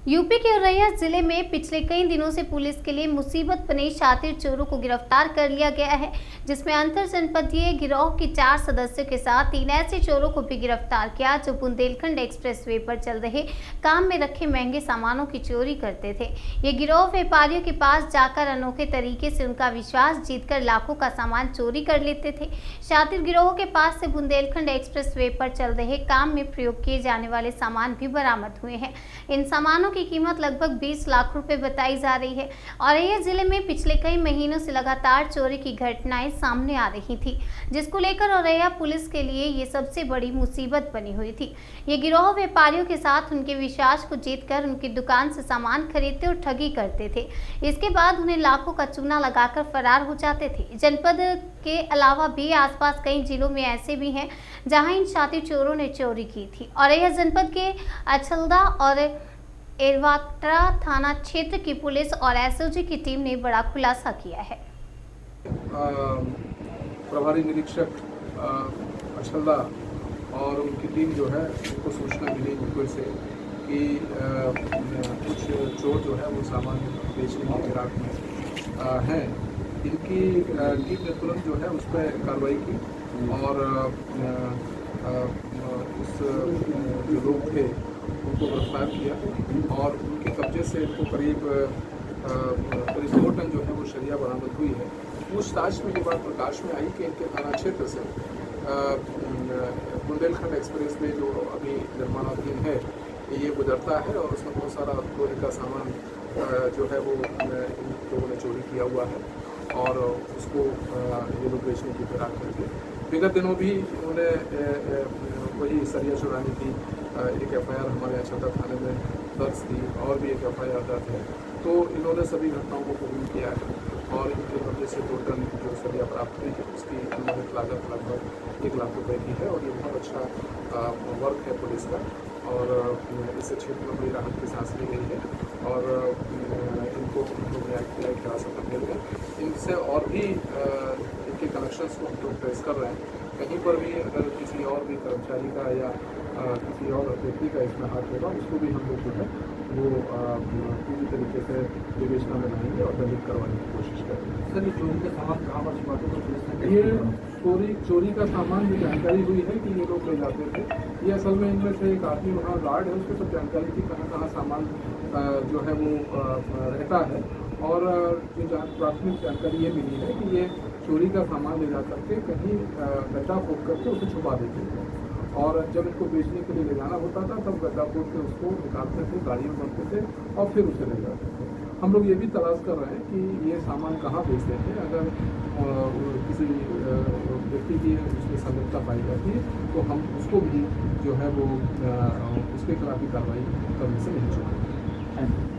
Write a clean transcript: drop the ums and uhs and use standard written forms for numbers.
UP के औरैया जिले में पिछले कई दिनों से पुलिस के लिए मुसीबत बने शातिर चोरों को गिरफ्तार कर लिया गया है, जिसमें अंतर जनपदीय गिरोह के 4 सदस्यों के साथ 3 ऐसे चोरों को भी गिरफ्तार किया जो बुंदेलखंड एक्सप्रेसवे पर चल रहे काम में रखे महंगे सामानों की चोरी करते थे। ये गिरोह व्यापारियों के पास जाकर अनोखे तरीके से उनका विश्वास जीतकर लाखों का सामान चोरी कर लेते थे। शातिर गिरोह के पास से बुंदेलखंड एक्सप्रेसवे पर चल रहे काम में प्रयोग किए जाने वाले सामान भी बरामद हुए हैं। इन सामानों की कीमत लगभग 20 लाख रुपए बताई जा रही है। औरैया जिले में पिछले कई महीनों से लगातार चोरी की घटनाएं सामने आ रही थी, जिसको लेकर औरैया पुलिस के लिए ये सबसे बड़ी मुसीबत बनी हुई थी। ये गिरोह व्यापारियों के साथ उनके विश्वास को जीतकर उनकी दुकान से सामान खरीदते और ठगी करते थे। इसके बाद उन्हें लाखों का चूना लगाकर फरार हो जाते थे। जनपद के अलावा भी आसपास कई जिलों में ऐसे भी हैं जहां इन शातिर चोरों ने चोरी की थी। औरैया जनपद के अछलदा और एरवाकटा थाना क्षेत्र की पुलिस और एसओजी की टीम ने बड़ा खुलासा किया है। प्रभारी निरीक्षक अछलदा और उनकी टीम जो है उनको सूचना मिली मुंबई से कि कुछ चोर जो है वो सामान बेचने के फिराक में हैं। इनकी टीम ने तुरंत जो है उस पर कार्रवाई की और उस जो लोग थे उनको गिरफ्तार किया और उनके कब्जे से इनको करीब 2 टन जो है वो शरिया बरामद हुई है। पूछताछ में ये बात प्रकाश में आई कि इनके थाना क्षेत्र से बुंदेलखंड एक्सप्रेस में जो अभी निर्माणाधीन है ये गुजरता है और उसमें बहुत सारा लोहे का सामान जो है वो इन लोगों ने चोरी किया हुआ है और उसको ये लोग बेचने की फिराक करके विगत दिनों भी उन्होंने वही सरिया चुराने की एक एफआईआर हमारे अछलदा थाने में दर्ज थी और भी एक एफआईआर दर्ज है। तो इन्होंने सभी घटनाओं को कबूल किया है और इनके कब्जे से 2 टन जो सरिया प्राप्त हुई है उसकी अनुमानित लागत लगभग 1 लाख रुपए की है और ये बहुत अच्छा वर्क है पुलिस का और इस क्षेत्र में बड़ी राहत की सांस ली गई है और इनको न्यायिक हिरासत में मिल गए। इनसे और भी इनके कनेक्शंस को हम लोग ट्रेस कर रहे हैं। कहीं पर भी अगर किसी और भी कर्मचारी का या किसी और व्यक्ति का इसमें हाथ होगा उसको भी हम लोग जो है वो पूरी तरीके से विवेचना में लाएंगे और दंडित करवाने की कोशिश करेंगे। सर, ये चोरी का सामान कहाँ पर छुपाते थे? ये चोरी का सामान जो जानकारी हुई है कि ये लोग ले जाते थे, ये असल में इनमें से एक आदमी वहाँ गार्ड है, उसको सब जानकारी थी कहाँ कहाँ सामान जो है वो रहता है और जो प्राथमिक जानकारी ये मिली है कि ये चोरी का सामान ले जा करके कहीं गड्ढा खोद करके उसे छुपा देते थे और जब इनको बेचने के लिए ले जाना होता था तब गड्ढा खोद के उसको निकालते थे, गाड़ियों में भरते थे और फिर उसे ले जाते थे। हम लोग ये भी तलाश कर रहे हैं कि ये सामान कहाँ बेचते थे। अगर किसी व्यक्ति की उसमें संलिप्तता पाई जाती है तो हम उसको भी जो है वो उसके खिलाफ भी कार्रवाई करने से नहीं छोड़ेंगे।